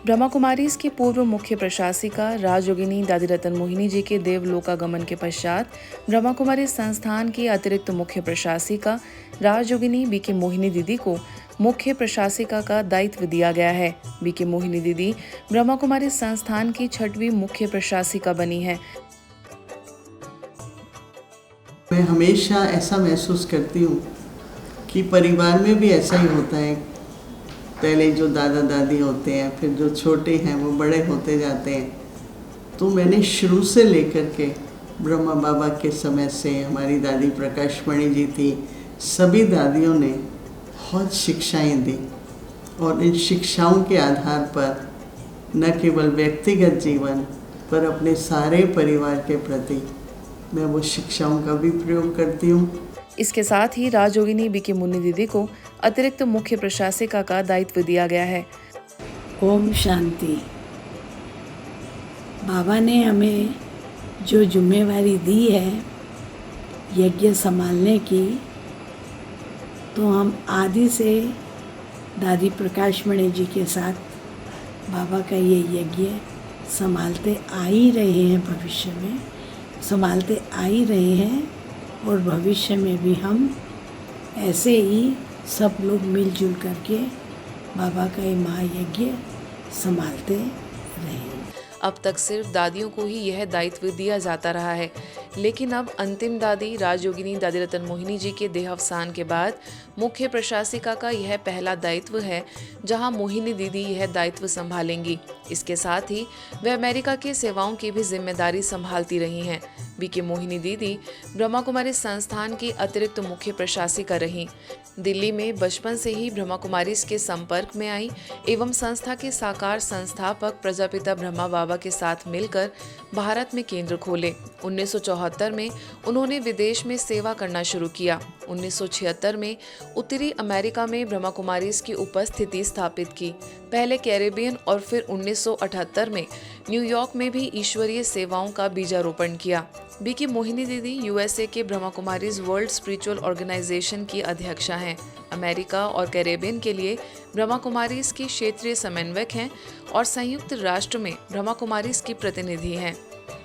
ब्रह्मा कुमारीज की पूर्व मुख्य प्रशासिका राजयोगिनी दादी रतन मोहिनी जी के देवलोकागमन के पश्चात ब्रह्मा कुमारी संस्थान की अतिरिक्त मुख्य प्रशासिका राजयोगिनी बीके मोहिनी दीदी को मुख्य प्रशासिका का दायित्व दिया गया है। बीके मोहिनी दीदी ब्रह्मा कुमारी संस्थान की 6वीं मुख्य प्रशासिका बनी है। मैं हमेशा ऐसा महसूस करती हूँ कि परिवार में भी ऐसा ही होता है। पहले जो दादा दादी होते हैं, फिर जो छोटे हैं वो बड़े होते जाते हैं। तो मैंने शुरू से लेकर के ब्रह्मा बाबा के समय से, हमारी दादी प्रकाशमणि जी थी, सभी दादियों ने बहुत शिक्षाएं दी और इन शिक्षाओं के आधार पर न केवल व्यक्तिगत जीवन पर अपने सारे परिवार के प्रति मैं वो शिक्षाओं का भी प्रयोग करती हूँ। इसके साथ ही राजयोगिनी बीके मुन्नी दीदी को अतिरिक्त मुख्य प्रशासिका का दायित्व दिया गया है। ओम शांति। बाबा ने हमें जो जिम्मेवारी दी है यज्ञ संभालने की, तो हम आदि से दादी प्रकाशमणि जी के साथ बाबा का ये यज्ञ संभालते आ ही रहे हैं, भविष्य में संभालते आ ही रहे हैं और भविष्य में भी हम ऐसे ही सब लोग मिलजुल करके बाबा का ये महायज्ञ संभालते रहें। अब तक सिर्फ दादियों को ही यह दायित्व दिया जाता रहा है, लेकिन अब अंतिम दादी राजयोगिनी दादी रतन मोहिनी जी के देहावसान के बाद मुख्य प्रशासिका का यह पहला दायित्व है, जहां मोहिनी दीदी यह दायित्व संभालेंगी। इसके साथ ही वे अमेरिका की सेवाओं की भी जिम्मेदारी संभालती रही हैं। बीके मोहिनी दीदी ब्रह्मा कुमारी संस्थान की अतिरिक्त मुख्य प्रशासिका रहीं। दिल्ली में बचपन से ही ब्रह्मा कुमारीज के संपर्क में आई एवं संस्था के साकार संस्थापक प्रजापिता ब्रह्मा बाबा के साथ मिलकर भारत में केंद्र खोले। 1974 में उन्होंने विदेश में सेवा करना शुरू किया। 1976 में उत्तरी अमेरिका में ब्रह्मा कुमारीज की उपस्थिति स्थापित की, पहले कैरेबियन और फिर 1978 में न्यूयॉर्क में भी ईश्वरीय सेवाओं का बीजारोपण किया। बीके मोहिनी दीदी यूएसए के Brahma Kumaris world spiritual organisation की अध्यक्षा हैं। अमेरिका और कैरेबियन के लिए ब्रह्मा कुमारीज की क्षेत्रीय समन्वयक हैं और संयुक्त राष्ट्र में ब्रह्मा कुमारीज की प्रतिनिधि हैं।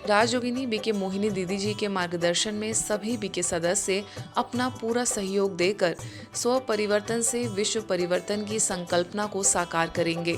राजयोगिनी बीके मोहिनी दीदी जी के मार्गदर्शन में सभी बीके सदस्य अपना पूरा सहयोग देकर स्व परिवर्तन से विश्व परिवर्तन की संकल्पना को साकार करेंगे।